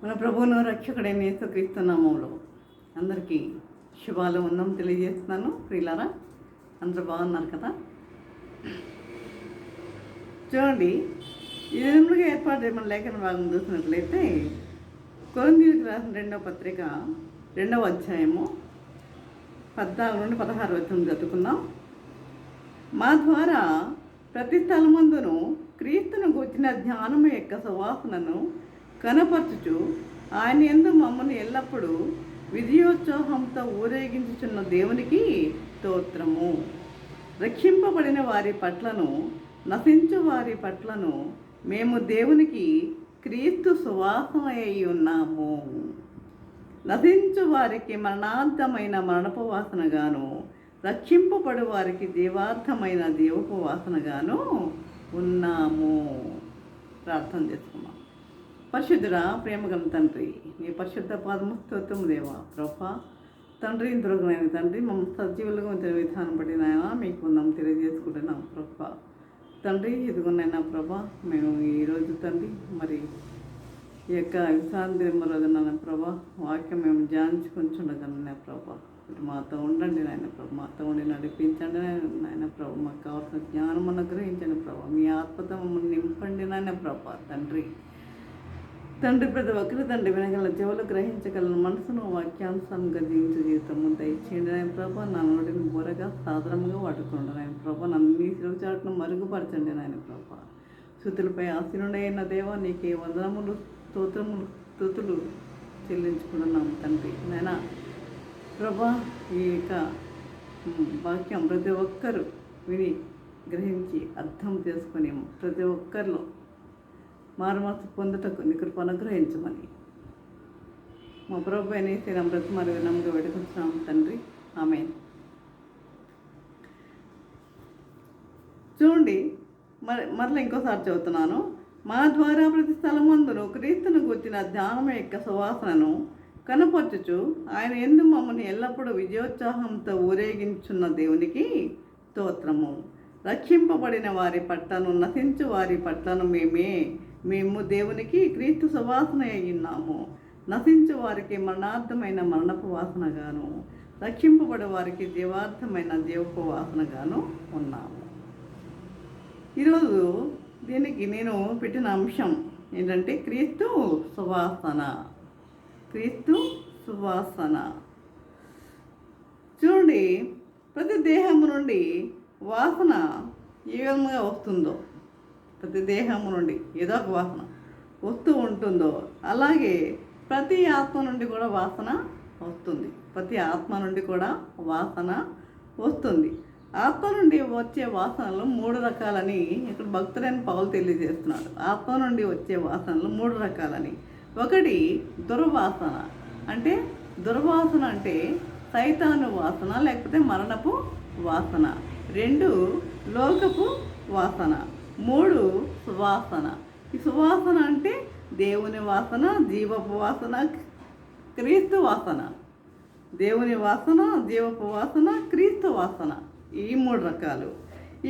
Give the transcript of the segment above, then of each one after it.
మన ప్రభువును రక్షకుడైన యేసుక్రీస్తు నామములో అందరికీ శుభాలు వందనం తెలియజేస్తున్నాను. ప్రియులారా, అందరూ బాగున్నారు కదా? చూడండి, ఈ విధముగా ఏర్పాటు చేయమని లేఖన భాగం చూసినట్లయితే కొరింథీయులకు రాసిన 2వ పత్రిక 2వ అధ్యాయము 14 నుండి 16 వచనం చదువుకుందాం. మా ద్వారా ప్రతి స్థలమందును క్రీస్తును గూర్చిన జ్ఞానము యొక్క సువాసనను కనపరచుచు ఆయన యందు మమ్మల్ని ఎల్లప్పుడూ విజయోత్సాహంతో ఊరేగించుచున్న దేవునికి స్తోత్రము. రక్షింపబడిన వారి పట్లను నశించు వారి పట్లను మేము దేవునికి క్రీస్తు సువాసన అయి ఉన్నాము. నశించు వారికి మరణార్థమైన మరణపు వాసనగాను, రక్షింపబడు వారికి జీవార్థమైన జీవపు వాసనగాను ఉన్నాము. ప్రార్థన చేసుకున్నాం. పరిశుద్ధుడా, ప్రేమగల తండ్రి, నీ పరిశుద్ధ పాదము స్తోత్రము దేవా. ప్రభా తండ్రి, ఇంతవరకునైన తండ్రి, మమ్మల్ని సజీవులుగా ఉంచిన విధానం బట్టి నాయన మీకు ఉందాం తెలియజేసుకుంటున్నాం. ప్రభా తండ్రి, ఇదిగోనైనా ప్రభా, మేము ఈరోజు తండ్రి మరి ఈ యొక్క విశ్రాంతి రోజున ప్రభా వాక్యం మేము ధ్యానించుకుంటుండగా ప్రభా ఇటు మాతో ఉండండి నాయన ప్రభు, మాతో ఉండి నడిపించండి నాయన ప్రభు. మాకు కావాల్సిన జ్ఞానం అనుగ్రహించండి ప్రభా. మీ ఆత్మతో మమ్మల్ని నింపండి నాయన ప్రభా. తండ్రి ప్రతి ఒక్కరి తండ్రి వినగల చెవులు గ్రహించగల మనసును వాక్యాంశాలుగా జీవించే జీవితము దయచేయండి నాయన ప్రభా. నా నోటిని బోరగా సాధారణంగా వాడుకోండి నాయన ప్రభా. నన్ను మీ సిరుచాటును మరుగుపరచండి నాయన ప్రభా. శృతులపై ఆశీనుడైన దేవా, నీకే వందనములు స్తోత్రములు స్తుతులు చెల్లించుకుంటున్నాము తండ్రి నాయన ప్రభా. ఈ యొక్క వాక్యం ప్రతి ఒక్కరూ విని గ్రహించి అర్థం చేసుకొని ప్రతి ఒక్కరిలో మారుమనసు పొందుటకు నీ కృప అనుగ్రహించమని మా ప్రభు అయిన యేసు బ్రతిమారు వినమ్గా వేడుకుంటున్నాము తండ్రి. ఆమేన్. చూడండి, మరలా ఇంకోసారి చదువుతున్నాను. మా ద్వారా ప్రతి స్థలమందును క్రీస్తును గూర్చిన ధ్యానం యొక్క సువాసనను కనపరచుచు ఆయన యందు మమ్మల్ని ఎల్లప్పుడూ విజయోత్సాహంతో ఊరేగించున్న దేవునికి స్తోత్రము. రక్షింపబడిన వారి పట్లను నశించు వారి పట్లను మేము దేవునికి క్రీస్తు సువాసన అయ్యున్నాము. నశించు వారికి మరణార్థమైన మరణపు వాసనగాను, రక్షింపబడే వారికి జీవార్థమైన జీవపు వాసనగాను ఉన్నాము. ఈరోజు దీనికి నేను పెట్టిన అంశం ఏంటంటే క్రీస్తు సువాసన. క్రీస్తు సువాసన. చూడండి, ప్రతి దేహము నుండి వాసన ఏ విధంగా వస్తుందో, ప్రతి దేహము నుండి ఏదో ఒక వాసన వస్తూ ఉంటుందో, అలాగే ప్రతి ఆత్మ నుండి కూడా వాసన వస్తుంది. ప్రతి ఆత్మ నుండి కూడా వాసన వస్తుంది. ఆత్మ నుండి వచ్చే వాసనలు 3 రకాలని ఇక్కడ భక్తుడైన పౌలు తెలియజేస్తున్నాడు. ఆత్మ నుండి వచ్చే వాసనలు 3 రకాలని. ఒకటి దుర్వాసన. దుర్వాసన అంటే సైతాను వాసన, లేకపోతే మరణపు వాసన. 2 లోకపు వాసన. 3 సువాసన. ఈ సువాసన అంటే దేవుని వాసన, జీవపు వాసన, క్రీస్తు వాసన. దేవుని వాసన, జీవపు వాసన, క్రీస్తు వాసన. ఈ 3 రకాలు.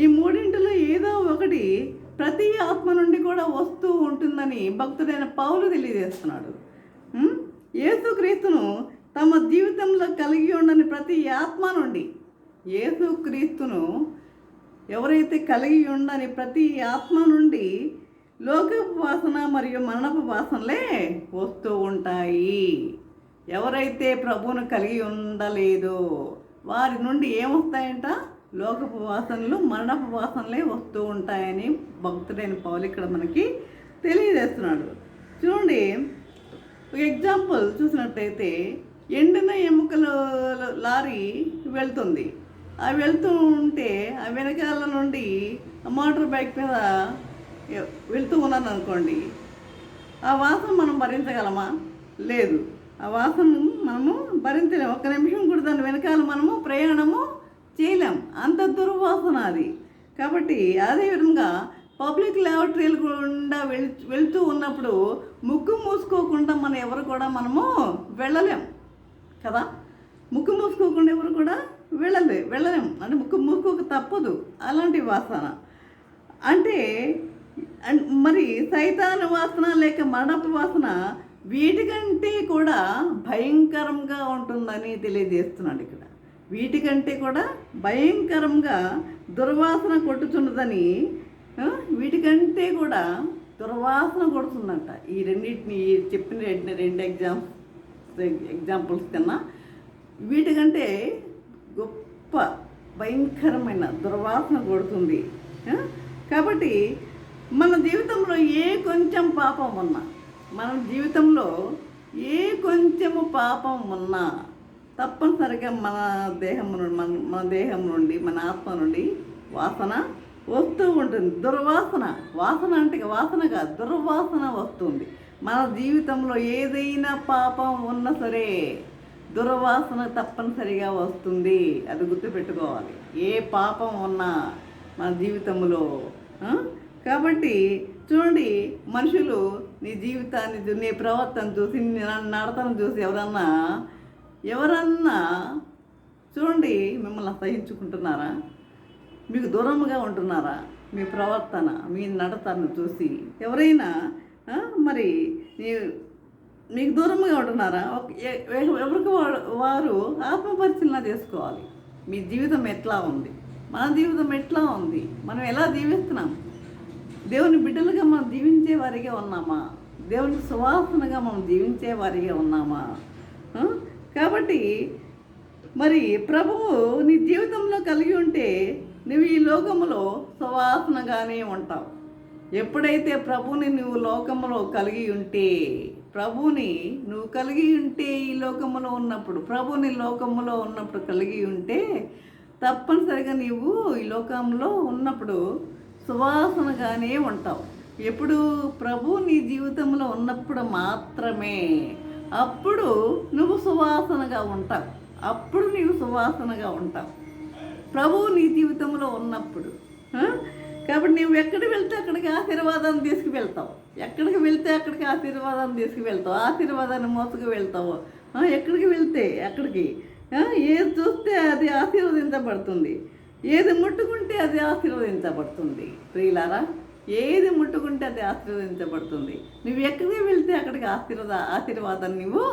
ఈ మూడింటిలో ఏదో ఒకటి ప్రతి ఆత్మ నుండి కూడా వస్తూ ఉంటుందని భక్తుడైన పౌలు తెలియజేస్తున్నాడు. యేసుక్రీస్తును తమ జీవితంలో కలిగి ఉండని ప్రతి ఆత్మ నుండి, యేసుక్రీస్తును ఎవరైతే కలిగి ఉండని ప్రతి ఆత్మ నుండి లోకపు వాసన మరియు మరణపు వాసనలే వస్తూ ఉంటాయి. ఎవరైతే ప్రభువును కలిగి ఉండలేదో వారి నుండి ఏమొస్తాయంట? లోకపు వాసనలు, మరణపు వాసనలే వస్తూ ఉంటాయని భక్తుడైన పౌలు ఇక్కడ మనకి తెలియజేస్తున్నాడు. చూడండి, ఒక ఎగ్జాంపుల్ చూసినట్టయితే ఎండిన ఎముకల లారీ వెళ్తుంది. అవి వెళ్తూ ఉంటే ఆ వెనకాల నుండి మోటార్ బైక్ మీద వెళ్తూ ఉన్నాను అనుకోండి, ఆ వాసన మనం భరించగలమా? లేదు. ఆ వాసన మనము భరించలేము. 1 నిమిషం కూడా దాని వెనకాల మనము ప్రయాణము చేయలేం. అంత దుర్వాసన అది. కాబట్టి అదేవిధంగా పబ్లిక్ ల్యాబొరేటరీలు గుండా వెళ్తూ ఉన్నప్పుడు ముక్కు మూసుకోకుండా ఎవరు కూడా మనము వెళ్ళలేం కదా. ముక్కు మూసుకోకుండా ఎవరు కూడా వెళ్ళలేం. అంటే ముక్కు మూసుకోక తప్పదు. అలాంటి వాసన అంటే మరి సైతాను వాసన లేక మరణపు వాసన వీటికంటే కూడా భయంకరంగా ఉంటుందని తెలియజేస్తున్నాడు ఇక్కడ. వీటికంటే కూడా భయంకరంగా దుర్వాసన కొట్టుచున్నదని, వీటికంటే కూడా దుర్వాసన కొడుతుందంట. ఈ రెండింటిని చెప్పిన రెండు ఎగ్జాంపుల్స్ కన్నా వీటికంటే గొప్ప భయంకరమైన దుర్వాసన కొడుతుంది. కాబట్టి మన జీవితంలో ఏ కొంచెం పాపం ఉన్నా, మన జీవితంలో ఏ కొంచెము పాపం ఉన్నా తప్పనిసరిగా మన దేహం నుండి మన ఆత్మ నుండి వాసన వస్తూ ఉంటుంది. దుర్వాసన, వాసన అంటే వాసన కాదు, దుర్వాసన వస్తుంది. మన జీవితంలో ఏదైనా పాపం ఉన్నా సరే దుర్వాసన తప్పనిసరిగా వస్తుంది. అది గుర్తుపెట్టుకోవాలి, ఏ పాపం ఉన్నా మన జీవితంలో. కాబట్టి చూడండి, మనుషులు నీ జీవితాన్ని, నీ ప్రవర్తన చూసి, నీ నడతను చూసి ఎవరన్నా చూడండి మిమ్మల్ని అసహించుకుంటున్నారా, మీకు దూరంగా ఉంటున్నారా? మీ ప్రవర్తన, మీ నడతను చూసి ఎవరైనా మరి మీకు దూరంగా ఉంటున్నారా? ఎవరికి వారు ఆత్మపరిశీలన చేసుకోవాలి. మీ జీవితం ఎట్లా ఉంది, మన జీవితం ఎట్లా ఉంది, మనం ఎలా జీవిస్తున్నాం, దేవుని బిడ్డలుగా మనం జీవించే వారిగా ఉన్నామా, దేవుని సువాసనగా మనం జీవించే వారిగా ఉన్నామా? కాబట్టి మరి ప్రభువు నీ జీవితంలో కలిగి ఉంటే నువ్వు ఈ లోకంలో సువాసనగానే ఉంటావు. ఎప్పుడైతే ప్రభుని నువ్వు లోకంలో కలిగి ఉంటే, ప్రభుని నువ్వు కలిగి ఉంటే, ఈ లోకంలో ఉన్నప్పుడు, ప్రభుని లోకంలో ఉన్నప్పుడు కలిగి ఉంటే తప్పనిసరిగా నీవు ఈ లోకంలో ఉన్నప్పుడు సువాసనగానే ఉంటావు. ఎప్పుడు ప్రభు నీ జీవితంలో ఉన్నప్పుడు మాత్రమే, అప్పుడు నువ్వు సువాసనగా ఉంటావు. అప్పుడు నీవు సువాసనగా ఉంటావు ప్రభువు నీ జీవితంలో ఉన్నప్పుడు. కాబట్టి నువ్వు ఎక్కడికి వెళ్తే అక్కడికి ఆశీర్వాదాన్ని తీసుకువెళ్తావు, ఎక్కడికి వెళ్తే అక్కడికి ఆశీర్వాదాన్ని తీసుకువెళ్తావు, ఆశీర్వాదాన్ని మోసుకు వెళ్తావు. ఎక్కడికి వెళ్తే అక్కడికి, ఏది చూస్తే అది ఆశీర్వదించబడుతుంది, ఏది ముట్టుకుంటే అది ఆశీర్వదించబడుతుంది. ప్రియులారా, ఏది ముట్టుకుంటే అది ఆశీర్వదించబడుతుంది. నువ్వు ఎక్కడికి వెళ్తే అక్కడికి ఆశీర్వాదాన్ని నువ్వు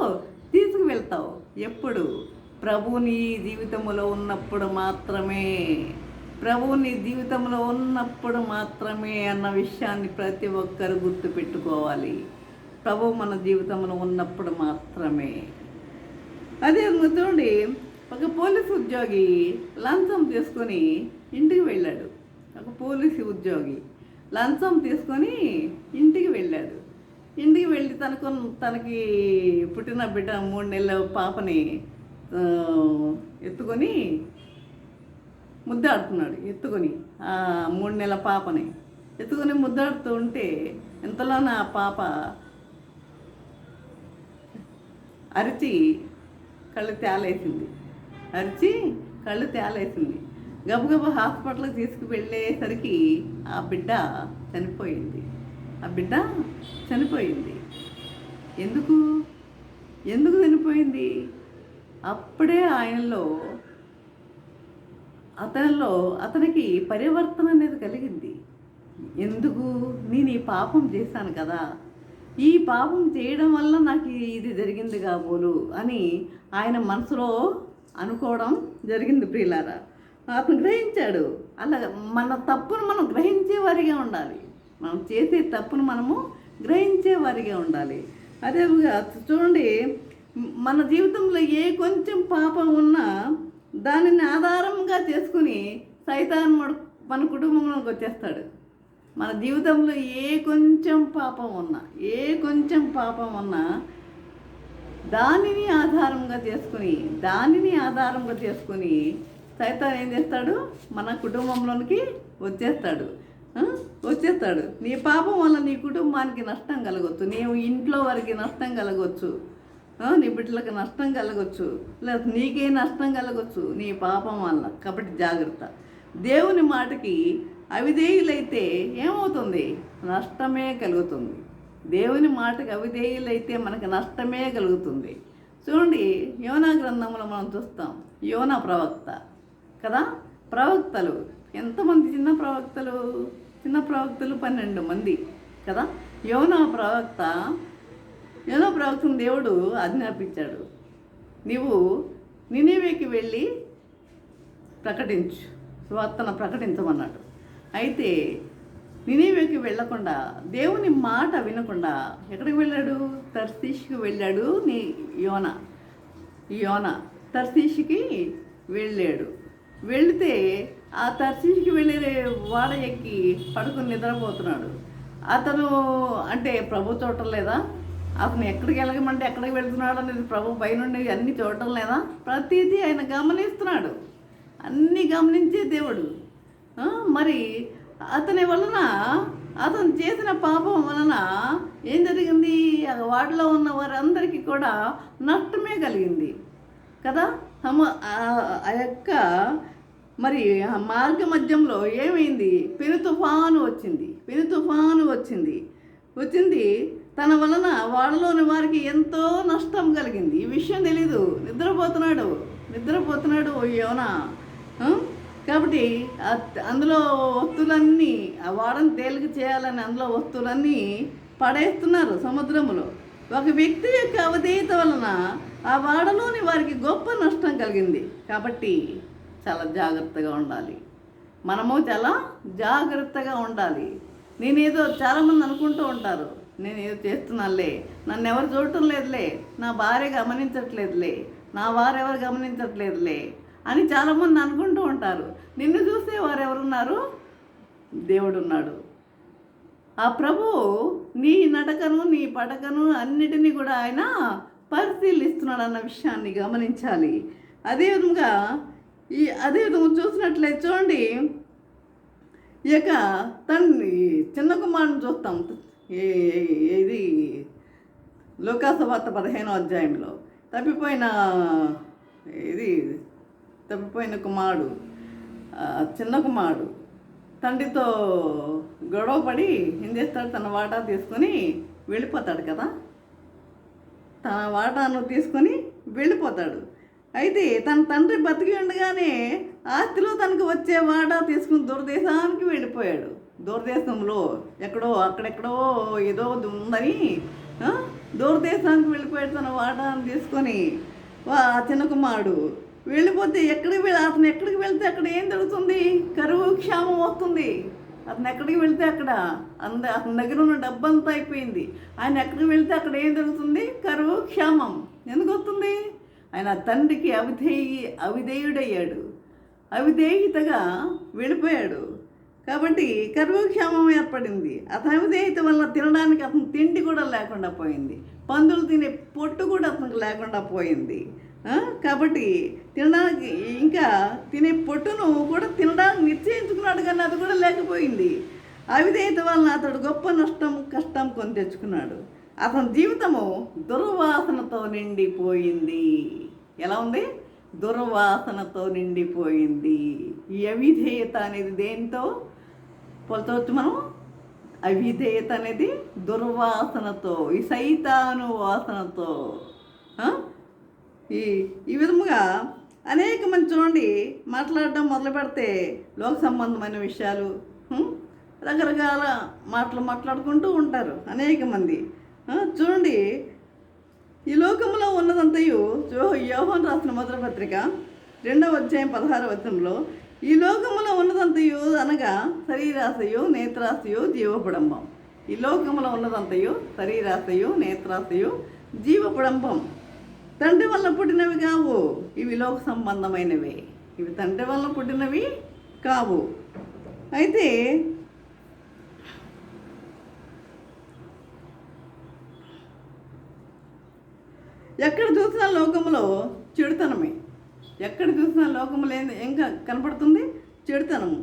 తీసుకువెళ్తావు. ఎప్పుడు? ప్రభు నీ జీవితంలో ఉన్నప్పుడు మాత్రమే, ప్రభు నీ జీవితంలో ఉన్నప్పుడు మాత్రమే అన్న విషయాన్ని ప్రతి ఒక్కరు గుర్తుపెట్టుకోవాలి. ప్రభు మన జీవితంలో ఉన్నప్పుడు మాత్రమే. అదే చూడండి, ఒక పోలీసు ఉద్యోగి లంచం తీసుకొని ఇంటికి వెళ్ళాడు. ఒక పోలీసు ఉద్యోగి లంచం తీసుకొని ఇంటికి వెళ్ళాడు. ఇంటికి వెళ్ళి తనకి పుట్టిన బిడ్డ 3 నెలల పాపని ఎత్తుకొని ముద్దాడుతున్నాడు. ఎత్తుకొని ఆ 3 నెలల పాపని ఎత్తుకొని ముద్దాడుతూ ఉంటే ఎంతలోనే ఆ పాప అరిచి కళ్ళు తేలేసింది. గబగబా హాస్పిటల్కి తీసుకువెళ్ళేసరికి ఆ బిడ్డ చనిపోయింది. ఎందుకు చనిపోయింది? అప్పుడే అతనికి పరివర్తన అనేది కలిగింది. ఎందుకు? నేను ఈ పాపం చేశాను కదా, ఈ పాపం చేయడం వల్ల నాకు ఇది జరిగింది కాబోలు అని ఆయన మనసులో అనుకోవడం జరిగింది. ప్రియులారా, అతను గ్రహించాడు. అలా మన తప్పును మనం గ్రహించేవారిగా ఉండాలి. మనం చేసే తప్పును మనము గ్రహించేవారిగా ఉండాలి. అదేవిధంగా చూడండి, మన జీవితంలో ఏ కొంచెం పాపం ఉన్నా దానిని ఆధారంగా చేసుకుని సైతాను మన కుటుంబంలోకి వచ్చేస్తాడు. మన జీవితంలో ఏ కొంచెం పాపం ఉన్నా దానిని ఆధారంగా చేసుకుని సైతాన్ ఏం చేస్తాడు? మన కుటుంబంలోనికి వచ్చేస్తాడు. నీ పాపం వల్ల నీ కుటుంబానికి నష్టం కలగవచ్చు, నీవు ఇంట్లో వారికి నష్టం కలగవచ్చు, నీ బిడ్డలకు నష్టం కలగవచ్చు, లేదా నీకే నష్టం కలగవచ్చు నీ పాపం వల్ల. కాబట్టి జాగ్రత్త. దేవుని మాటకి అవిధేయులైతే ఏమవుతుంది? నష్టమే కలుగుతుంది. దేవుని మాటకి అవిధేయులైతే మనకు నష్టమే కలుగుతుంది. చూడండి, యోనా గ్రంథంలో మనం చూస్తాం. యోనా ప్రవక్త కదా, ప్రవక్తలు ఎంతమంది? చిన్న ప్రవక్తలు 12 మంది కదా. యోనా ప్రవక్త ఏదో ప్రవక్తను దేవుడు ఆజ్ఞాపించాడు, నీవు నినివేకి వెళ్ళి ప్రకటించు, సువార్తను ప్రకటించమన్నాడు. అయితే నినివేకి వెళ్ళకుండా, దేవుని మాట వినకుండా ఎక్కడికి వెళ్ళాడు? తర్షీషుకి వెళ్ళాడు. యోన తర్షీషుకి వెళ్ళాడు. వెళితే ఆ తర్షీషుకి వెళ్ళే వాడ ఎక్కి పడుకుని నిద్రపోతున్నాడు. అతను అంటే ప్రభు చూడటం లేదా? అతను ఎక్కడికి వెళ్ళగమంటే ఎక్కడికి వెళ్తున్నాడు అనేది ప్రభు పైనుండి అన్నీ చూడటం లేదా? ప్రతిదీ ఆయన గమనిస్తున్నాడు, అన్నీ గమనించే దేవుడు. మరి అతని వలన, అతను చేసిన పాపం వలన ఏం జరిగింది? వాటిలో ఉన్న వారందరికీ కూడా నష్టమే కలిగింది కదా. ఆ యొక్క మరి ఆ మార్గ మధ్యంలో ఏమైంది? పెను తుఫాను వచ్చింది. తన వలన వాళ్ళలోని వారికి ఎంతో నష్టం కలిగింది. ఈ విషయం తెలీదు. నిద్రపోతున్నాడు యోనా. కాబట్టి అందులో వస్తువులన్నీ, ఆ వాడని తేలిక చేయాలని అందులో వస్తువులన్నీ పడేస్తున్నారు సముద్రంలో. ఒక వ్యక్తి యొక్క అవధేయత వలన ఆ వాడలోని వారికి గొప్ప నష్టం కలిగింది. కాబట్టి చాలా జాగ్రత్తగా ఉండాలి. మనము చాలా జాగ్రత్తగా ఉండాలి. నేనేదో చాలామంది అనుకుంటూ ఉంటారు, నేనేదో చేస్తున్నానులే, నన్ను ఎవరు చూడటం లేదులే, నా భార్య గమనించట్లేదులే, నా వారెవరు గమనించట్లేదులే అని చాలామంది అనుకుంటూ ఉంటారు. నిన్ను చూస్తే వారు ఎవరున్నారు? దేవుడు ఉన్నాడు. ఆ ప్రభు నీ నడకను, నీ పడకను అన్నిటినీ కూడా ఆయన పరిశీలిస్తున్నాడు అన్న విషయాన్ని గమనించాలి. అదేవిధంగా చూసినట్లయితే చూడండి, ఈ యొక్క తండ్రి చిన్న కుమారుని చూస్తాం. ఇది లోకాసువార్త 15వ అధ్యాయంలో తప్పిపోయిన కుమారుడు, చిన్న కుమారుడు తండ్రితో గొడవపడి ఏం చేస్తాడు? తన వాటా తీసుకొని వెళ్ళిపోతాడు కదా. తన వాటాను తీసుకొని వెళ్ళిపోతాడు. అయితే తన తండ్రి బతికి ఉండగానే ఆస్తిలో తనకు వచ్చే వాటా తీసుకుని దూరదేశానికి వెళ్ళిపోయాడు. దూరదేశంలో అక్కడెక్కడో ఏదో ఉందని దూరదేశానికి వెళ్ళిపోయాడు. తన వాటాను తీసుకొని ఆ చిన్న కుమారుడు వెళ్ళిపోతే అతను ఎక్కడికి వెళ్తే అక్కడ ఏం జరుగుతుంది? కరువు క్షామం వస్తుంది. అతను ఎక్కడికి వెళ్తే అక్కడ అతని దగ్గర ఉన్న డబ్బంతా అయిపోయింది. ఆయన ఎక్కడికి వెళ్తే అక్కడ ఏం జరుగుతుంది? కరువు క్షామం. ఎందుకు వస్తుంది? ఆయన తండ్రికి అవిధేయుడయ్యాడు, అవిధేయతగా వెళ్ళిపోయాడు. కాబట్టి కరువు క్షామం ఏర్పడింది. అతని అవిధేయత వల్ల తినడానికి అతను తిండి కూడా లేకుండా పోయింది. పందులు తినే పొట్టు కూడా అతనికి లేకుండా పోయింది. కాబట్టి తినడానికి, ఇంకా తినే పొట్టును కూడా తినడానికి నిశ్చయించుకున్నాడు, కానీ అది కూడా లేకపోయింది. అవిధేయత వలన అతడు గొప్ప కష్టం కొని తెచ్చుకున్నాడు. అతని జీవితము దుర్వాసనతో నిండిపోయింది. ఎలా ఉంది? దుర్వాసనతో నిండిపోయింది. ఈ అవిధేయత అనేది దేంతో పోల్చవచ్చు మనం? అవిధేయత అనేది దుర్వాసనతో, ఈ సైతాను వాసనతో. ఈ విధముగా అనేక మంది చూడండి మాట్లాడడం మొదలు పెడితే లోక సంబంధమైన విషయాలు, రకరకాల మాటలు మాట్లాడుకుంటూ ఉంటారు అనేక మంది. చూడండి, ఈ లోకంలో ఉన్నదంతయు, యోహాను రాసిన మొదటి పత్రిక 2వ అధ్యాయం 16వ వచనంలో, ఈ లోకంలో ఉన్నదంతయు అనగా శరీరాశయు, నేత్రాశయు, జీవపుడంబం. ఈ లోకంలో ఉన్నదంతయు శరీరాశయు, నేత్రాశయు, జీవపుడంబం. తండ్రి వల్ల పుట్టినవి కావు, ఇవి లోక సంబంధమైనవే. ఇవి తండ్రి వల్ల పుట్టినవి కావు. అయితే ఎక్కడ చూసినా లోకంలో చెడుతనమే. ఎక్కడ చూసినా లోకంలో ఏం కనపడుతుంది? చెడుతనము,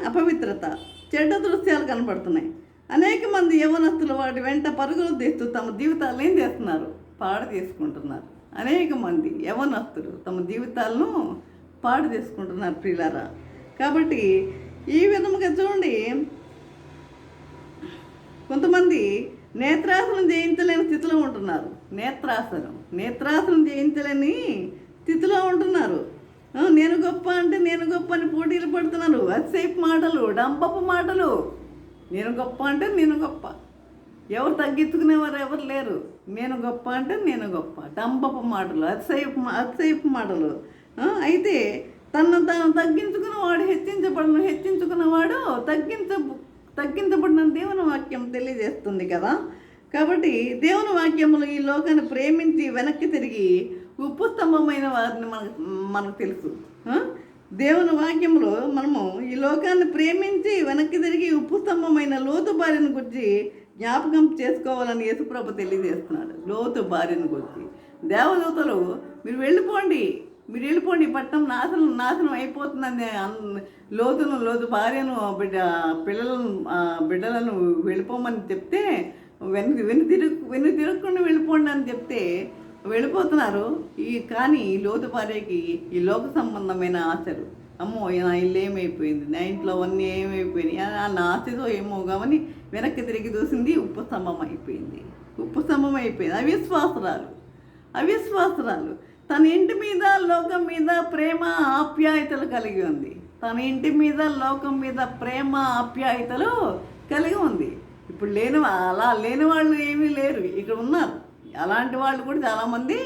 అపవిత్రత, చెడ్డ దృశ్యాలు కనపడుతున్నాయి. అనేక మంది యవ్వనస్తులు వాటి వెంట పరుగులు తీస్తూ తమ జీవితాలు ఏం చేస్తున్నారు? పాడు చేసుకుంటున్నారు. అనేక మంది యవ్వనస్తులు తమ జీవితాలను పాడు చేసుకుంటున్నారు ప్రియులారా. కాబట్టి ఈ విధముగా చూడండి, కొంతమంది నేత్రాసనం జయించలేని స్థితిలో ఉంటున్నారు. నేత్రాసనం జయించలేని స్థితిలో ఉంటున్నారు. నేను గొప్ప అంటే నేను గొప్ప అని పోటీలు పడుతున్నారు. అతిశయపు మాటలు, డంబపు మాటలు. నేను గొప్ప అంటే నేను గొప్ప. ఎవరు తగ్గించుకునేవారు ఎవరు లేరు. నేను గొప్ప అంటే నేను గొప్ప, డంబపు మాటలు, అతిశయపు మాటలు. అయితే తను తగ్గించుకున్నవాడు హెచ్చించుకున్నవాడు తగ్గించబడిన దేవుని వాక్యం తెలియజేస్తుంది కదా. కాబట్టి దేవుని వాక్యములు ఈ లోకాన్ని ప్రేమించి వెనక్కి తిరిగి ఉప్పు స్తంభమైన వారిని మనకు తెలుసు. దేవుని వాక్యంలో మనము ఈ లోకాన్ని ప్రేమించి వెనక్కి తిరిగి ఉప్పు స్తంభమైన లోతు భార్యను గురించి జ్ఞాపకం చేసుకోవాలని యేసుప్రభు తెలియజేస్తున్నాడు. లోతు భార్యను గురించి దేవదూతలు మీరు వెళ్ళిపోండి పట్టణం నాశనం అయిపోతుందని లోతు భార్యను బిడ్డలను వెళ్ళిపోమని చెప్తే వెను తిరగకుండా వెళ్ళిపోండి అని చెప్తే వెళ్ళిపోతున్నారు. కానీ లోతు భార్యకి ఈ లోక సంబంధమైన ఆశలు, అమ్మో నా ఇల్లు ఏమైపోయింది, నా ఇంట్లో అన్నీ ఏమైపోయినాయి, నా ఆశతో ఏమో కావని వెనక్కి తిరిగి చూసింది. ఉప్పు స్తంభం అయిపోయింది. అవిశ్వాసరాలు తన ఇంటి మీద లోకం మీద ప్రేమ ఆప్యాయతలు కలిగి ఉంది. ఇప్పుడు అలా లేని వాళ్ళు ఏమీ లేరు, ఇక్కడ ఉన్నారు. అలాంటి వాళ్ళు కూడా చాలామంది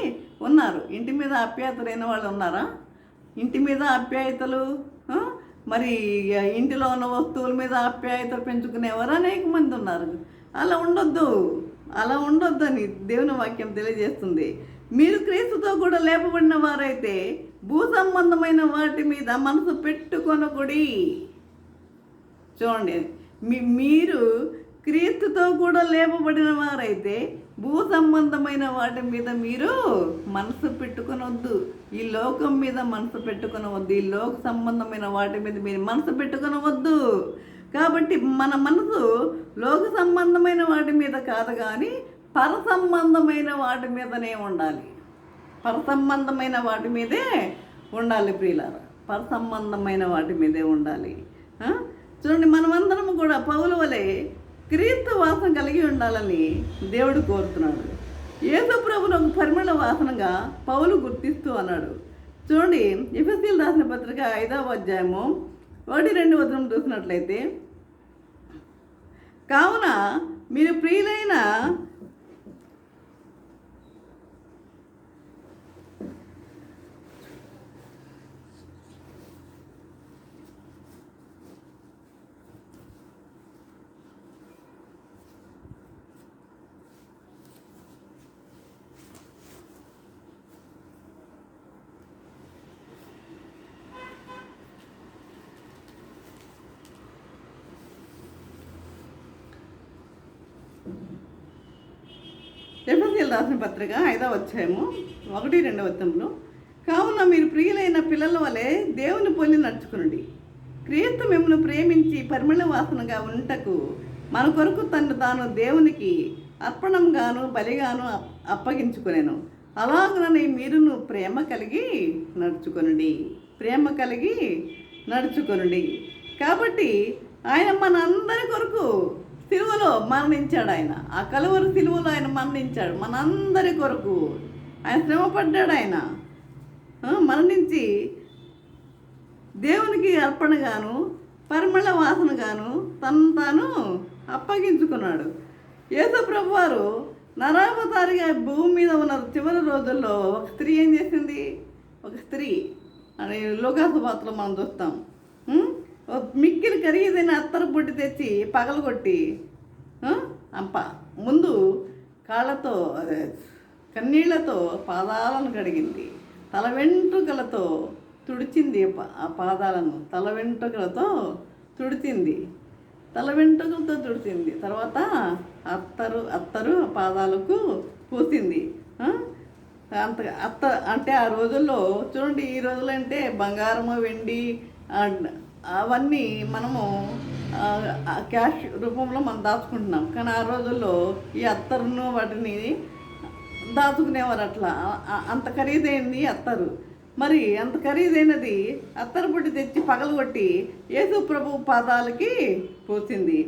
ఉన్నారు. ఇంటి మీద ఆప్యాయత లేని వాళ్ళు ఉన్నారా? ఇంటి మీద ఆప్యాయతలు, మరి ఇంటిలో ఉన్న వస్తువుల మీద ఆప్యాయతలు పెంచుకునేవారు అనేక మంది ఉన్నారు. అలా ఉండొద్దు అని దేవుని వాక్యం తెలియజేస్తుంది. మీరు క్రీస్తుతో కూడా లేపబడిన వారైతే భూ సంబంధమైన వాటి మీద మనసు పెట్టుకొనకుడి. చూడండి, మీరు క్రీస్తుతో కూడా లేపబడిన వారైతే భూ సంబంధమైన వాటి మీద మీరు మనసు పెట్టుకొనవద్దు. ఈ లోకం మీద మనసు పెట్టుకొనవద్దు. ఈ లోక సంబంధమైన వాటి మీద మీరు మనసు పెట్టుకొనవద్దు. కాబట్టి మన మనసు లోక సంబంధమైన వాటి మీద కాదు, కానీ పర సంబంధమైన వాటి మీదనే ఉండాలి. ప్రియులారా, పర సంబంధమైన వాటి మీదే ఉండాలి. చూడండి, మనమందరం కూడా పౌలు వలె క్రీస్తు వాసన కలిగి ఉండాలని దేవుడు కోరుతున్నాడు. యేసు ప్రభువును ఒక పరిమళ వాసనగా పౌలు గుర్తిస్తూ అన్నాడు. చూడండి, ఎఫెసీయులకు రాసిన పత్రిక 5వ అధ్యాయము 1-2 వచనం చూసినట్లయితే, కావున మీరు ప్రియులైన ఎఫెసీయులకు రాసిన పత్రిక 5వ అధ్యాయము 1-2 వచనంలో, కావున మీరు ప్రియులైన పిల్లల వలె దేవుని పోలి నడుచుకునండి. క్రీస్తు మిమ్మల్ని ప్రేమించి పరిమళ వాసనగా ఉంటకు మన కొరకు తాను దేవునికి అర్పణంగాను బలిగాను అప్పగించుకునేను. అలాగనే మీరును ప్రేమ కలిగి నడుచుకొనుడి. కాబట్టి ఆయన మన అందరి కొరకు సిలువలో మరణించాడు. ఆ కలువరి సిలువలో ఆయన మరణించాడు మనందరి కొరకు. ఆయన శ్రమపడ్డాడు. ఆయన మరణించి దేవునికి అర్పణగాను పరిమళ వాసనగాను తాను అప్పగించుకున్నాడు. యేసు ప్రభువారు నరావతారిగా భూమి మీద ఉన్న చివరి రోజుల్లో ఒక స్త్రీ ఏం చేసింది? అని లోకాసు పాత్రలో మనం చూస్తాం. మిక్కిలి ఖరీదైన అత్తరు పొట్టి తెచ్చి పగలగొట్టి ముందు కాళ్ళతో కన్నీళ్లతో పాదాలను కడిగింది. తల వెంట్రుకలతో తుడిచింది. ఆ పాదాలను తల వెంట్రుకలతో తుడిచింది. తర్వాత అత్తరు పాదాలకు పూసింది. అంటే ఆ రోజుల్లో చూడండి, ఈ రోజులు అంటే బంగారము వెండి అవన్నీ మనము క్యాష్ రూపంలో మనం దాచుకుంటున్నాం. కానీ ఆ రోజుల్లో ఈ అత్తరును వాటిని దాచుకునేవారు. అట్లా అంత ఖరీదైంది అత్తరు. మరి అంత ఖరీదైనది అత్తరు పొట్టి తెచ్చి పగలగొట్టి యేసు ప్రభు పాదాలకి పోసింది.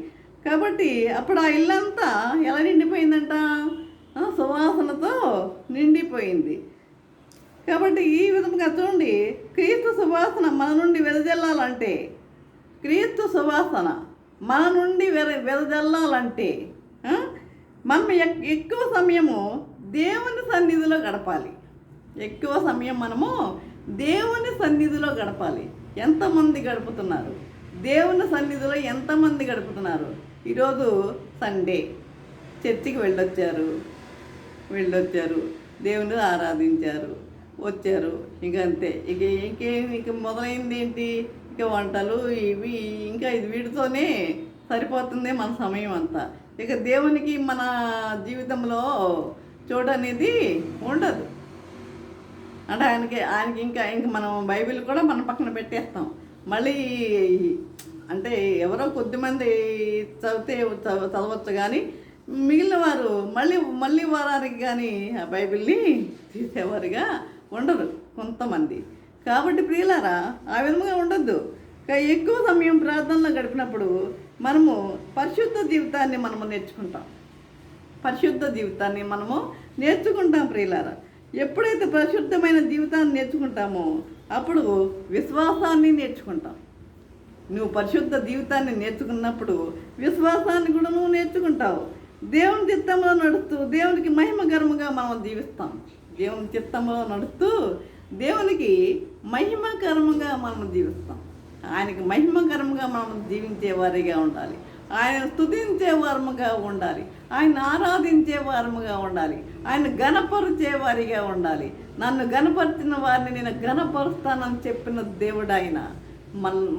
కాబట్టి అప్పుడు ఆ ఇల్లంతా ఎలా నిండిపోయిందంట? సువాసనతో నిండిపోయింది. కాబట్టి ఈ విధంగా చూడండి, క్రీస్తు సువాసన మన నుండి వెదజల్లాలంటే మనం ఎక్కువ సమయము దేవుని సన్నిధిలో గడపాలి. ఎక్కువ సమయం మనము దేవుని సన్నిధిలో గడపాలి. ఎంతమంది గడుపుతున్నారు? దేవుని సన్నిధిలో ఎంతమంది గడుపుతున్నారు? ఈరోజు సండే చర్చికి వెళ్ళొచ్చారు, దేవుని ఆరాధించారు, వచ్చారు, ఇక అంతే. ఇక మొదలైంది ఏంటి? ఇక వంటలు ఇవి, ఇంకా ఇది వీటితోనే సరిపోతుంది మన సమయం అంతా. ఇక దేవునికి మన జీవితంలో చోటు అనేది ఉండదు. అంటే ఆయనకి ఇంకా మనం బైబిల్ కూడా మన పక్కన పెట్టేస్తాం. మళ్ళీ అంటే ఎవరో కొద్దిమంది చదవచ్చు, కానీ మిగిలిన వారు మళ్ళీ వారానికి కానీ ఆ బైబిల్ని తీసేవారుగా ఉండరు కొంతమంది. కాబట్టి ప్రియులారా, ఆ విధంగా ఉండొద్దు. ఎక్కువ సమయం ప్రార్థనలో గడిపినప్పుడు మనము పరిశుద్ధ జీవితాన్ని నేర్చుకుంటాం ప్రియులారా. ఎప్పుడైతే పరిశుద్ధమైన జీవితాన్ని నేర్చుకుంటామో అప్పుడు విశ్వాసాన్ని నేర్చుకుంటాం. నువ్వు పరిశుద్ధ జీవితాన్ని నేర్చుకున్నప్పుడు విశ్వాసాన్ని కూడా నువ్వు నేర్చుకుంటావు. దేవుని చిత్తంలో నడుస్తూ దేవునికి మహిమకరముగా మనం జీవిస్తాం. దేవుని చిత్తంలో నడుస్తూ దేవునికి మహిమకరముగా మనం జీవిస్తాం. ఆయనకి మహిమకరముగా మనం జీవించే వారిగా ఉండాలి. ఆయన స్తుతించే వారముగా ఉండాలి. ఆయన ఆరాధించే వారముగా ఉండాలి. ఆయన గణపరిచే వారిగా ఉండాలి. నన్ను గణపరిచిన వారిని నేను గణపరుస్తానని చెప్పిన దేవుడు ఆయన.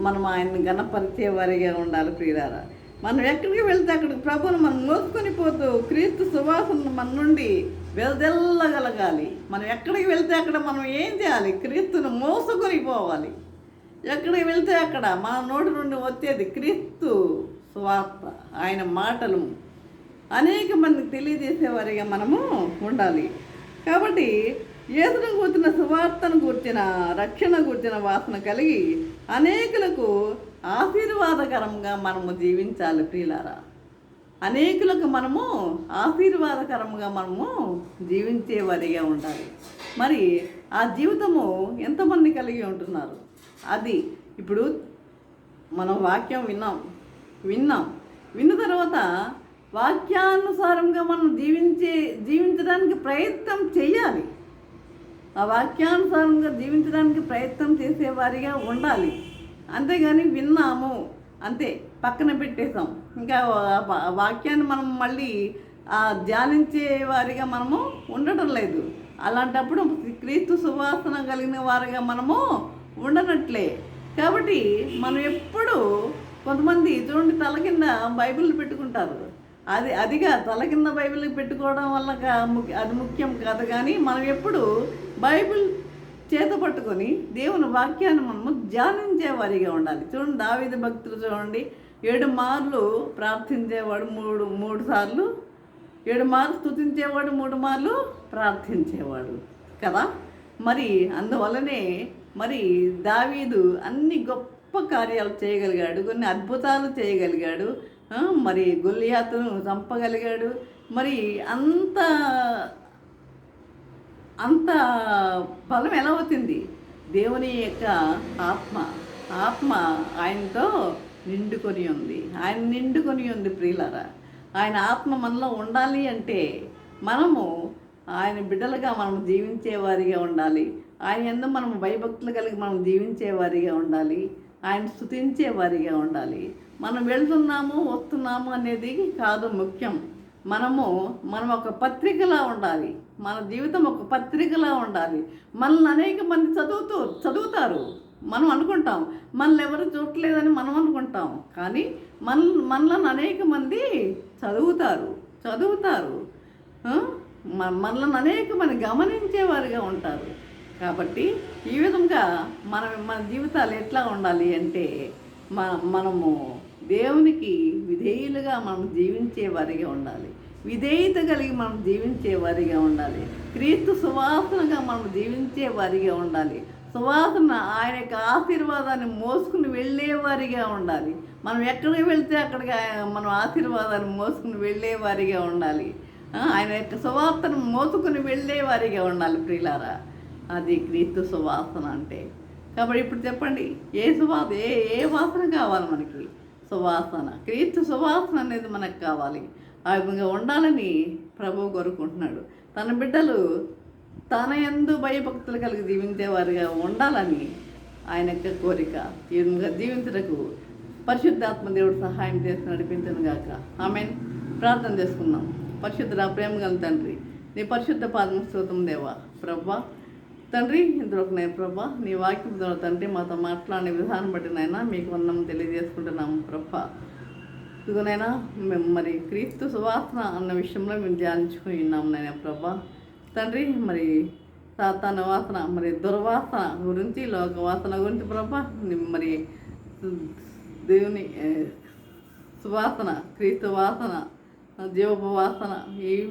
మనం ఆయన్ని గణపరిచే వారిగా ఉండాలి ప్రియులారా. మనం ఎక్కడికి వెళ్తే అక్కడికి ప్రభువును మనం మోసుకొని పోతూ క్రీస్తు సువాసన మన నుండి వెదజల్లగలగాలి. మనం ఎక్కడికి వెళ్తే అక్కడ మనం ఏం చేయాలి? క్రీస్తును మోసుకొని పోవాలి. ఎక్కడికి వెళ్తే అక్కడ మన నోటి నుండి వచ్చేది క్రీస్తు సువార్త, ఆయన మాటలు అనేక మందికి తెలియజేసేవారిగా మనము ఉండాలి. కాబట్టి యేసును కూర్చిన సువార్తను కూర్చిన రక్షణ కూర్చిన వాసన కలిగి అనేకులకు ఆశీర్వాదకరంగా మనము జీవించాలి ప్రియులారా. అనేకులకు మనము ఆశీర్వాదకరంగా మనము జీవించేవారిగా ఉండాలి. మరి ఆ జీవితము ఎంతమంది కలిగి ఉంటున్నారు? అది ఇప్పుడు మనం వాక్యం విన్న తర్వాత వాక్యానుసారంగా మనం జీవించడానికి ప్రయత్నం చేయాలి. ఆ వాక్యానుసారంగా జీవించడానికి ప్రయత్నం చేసేవారిగా ఉండాలి. అంతేగాని విన్నాము అంతే పక్కన పెట్టేసాం. ఇంకా వాక్యాన్ని మనం మళ్ళీ ధ్యానించే వారిగా మనము ఉండటం లేదు. అలాంటప్పుడు క్రీస్తు సువాసన కలిగిన వారిగా మనము ఉండనట్లే. కాబట్టి మనం ఎప్పుడు కొంతమంది చూడండి తల కింద బైబిల్ పెట్టుకుంటారు. అదిగా తల కింద బైబిల్ పెట్టుకోవడం వల్ల అది ముఖ్యం కాదు. కానీ మనం ఎప్పుడు బైబిల్ చేత పట్టుకొని దేవుని వాక్యాన్ని మనము ధ్యానించేవారిగా ఉండాలి. చూడండి దావీదు భక్తులు చూడండి, 7 మార్లు ప్రార్థించేవాడు, 3 సార్లు 7 మార్లు స్తుతించేవాడు, 3 మార్లు ప్రార్థించేవాడు కదా. మరి అందువల్లనే మరి దావీదు అన్ని గొప్ప కార్యాలు చేయగలిగాడు, కొన్ని అద్భుతాలు చేయగలిగాడు, మరి గొల్లియాతును చంపగలిగాడు. మరి అంత బలం ఎలా అవుతుంది? దేవుని యొక్క ఆత్మ ఆయనతో నిండుకొని ఉంది ప్రియులారా. ఆయన ఆత్మ మనలో ఉండాలి అంటే మనము ఆయన బిడ్డలుగా మనం జీవించేవారిగా ఉండాలి. ఆయన యందు మనం భయభక్తులు కలిగి మనం జీవించేవారిగా ఉండాలి. ఆయన స్తుతించేవారిగా ఉండాలి. మనం వెళ్తున్నాము వస్తున్నాము అనేది కాదు ముఖ్యం. మనం ఒక పత్రికలా ఉండాలి. మన జీవితం ఒక పత్రికలా ఉండాలి. మనల్ని అనేక మంది చదువుతారు. మనం అనుకుంటాం మనల్ని ఎవరు చూడలేదని మనం అనుకుంటాం. కానీ మనలను అనేక మంది చదువుతారు. మనలను అనేక మంది గమనించేవారుగా ఉంటారు. కాబట్టి ఈ విధంగా మన జీవితాలు ఎట్లా ఉండాలి అంటే మనము దేవునికి విధేయులుగా మనం జీవించేవారిగా ఉండాలి. విధేయత కలిగి మనం జీవించేవారిగా ఉండాలి. క్రీస్తు సువాసనగా మనం జీవించేవారిగా ఉండాలి. సువాసన ఆయన యొక్క ఆశీర్వాదాన్ని మోసుకుని వెళ్ళేవారిగా ఉండాలి. మనం ఎక్కడికి వెళ్తే అక్కడికి మనం ఆశీర్వాదాన్ని మోసుకుని వెళ్ళేవారిగా ఉండాలి. ఆయన యొక్క సువాసన మోసుకుని వెళ్ళేవారిగా ఉండాలి ప్రియులారా. అది క్రీస్తు సువాసన అంటే. కాబట్టి ఇప్పుడు చెప్పండి, ఏ వాసన కావాలి మనకి? సువాసన, క్రీస్తు సువాసన అనేది మనకు కావాలి. ఆ విధంగా ఉండాలని ప్రభువు కోరుకుంటున్నాడు. తన బిడ్డలు తన యందు భయభక్తులు కలిగి జీవించేవారుగా ఉండాలని ఆయన యొక్క కోరిక. ఈ విధంగా జీవించటకు పరిశుద్ధాత్మ దేవుడు సహాయం చేసి నడిపించను గాక. ఆమెన్. ప్రార్థన చేసుకుందాం. పరిశుద్ధ ప్రేమ గల తండ్రి, నీ పరిశుద్ధ పాదం స్తోత్రం దేవా. ప్రభా తండ్రి, ఇందులోకి నేను ప్రభా నీ వాక్యం ద్వారా తండ్రి మాతో మాట్లాడే విధానం బట్టి నైనా మీకు వందనం తెలియజేసుకుంటున్నాము ప్రభా. ఇదిగోనైనా మేము మరి క్రీస్తు సువాసన అన్న విషయంలో మేము ధ్యానించుకుని ఉన్నాము నైనా ప్రభా తండ్రి. మరి సాతాన వాసన, మరి దుర్వాసన గురించి, లోక వాసన గురించి ప్రభా, మరి దేవుని సువాసన, క్రీస్తు వాసన, జీవపు వాసన,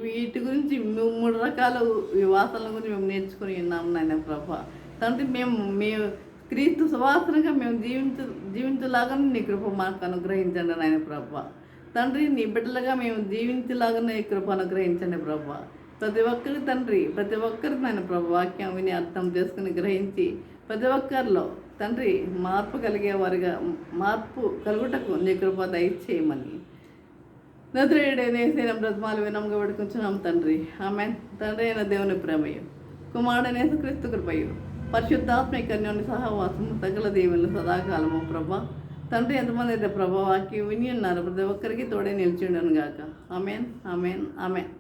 వీటి గురించి 3 రకాల ఈ వాసనల గురించి మేము నేర్చుకుని ఉన్నాము నాయన ప్రభా తండ్రి. మేము క్రీస్తు సువాసనగా మేము జీవించలాగా నీ కృప మాకు అనుగ్రహించండి నాయన ప్రభా తండ్రి. నీ బిడ్డలుగా మేము జీవించలాగా నీ కృప అనుగ్రహించండి ప్రభా. ప్రతి ఒక్కరికి తండ్రి, ప్రతి ఒక్కరికి నాయన ప్రభా వాక్యం విని అర్థం చేసుకుని గ్రహించి ప్రతి ఒక్కరిలో తండ్రి మార్పు కలిగేవారుగా, మార్పు కలుగుటకు నీ కృప దయచేయమని నజరేయుడైన బ్రతమాలు వినముగా పెట్టుకుంటున్నాం తండ్రి. ఆమెన్. తండ్రి అయిన దేవుని ప్రేమయు, కుమారుడైన యేసుక్రీస్తు కృపయు, పరిశుద్ధాత్మిక అన్యోన్య సహవాసము సకల దీవెనలు సదాకాలము ప్రభా తండ్రి. ఎంతమంది అయితే ప్రభా వాక్యం విని ఉన్నారు ప్రతి ఒక్కరికి తోడే నిలిచిండను గాక. Amen, amen, amen.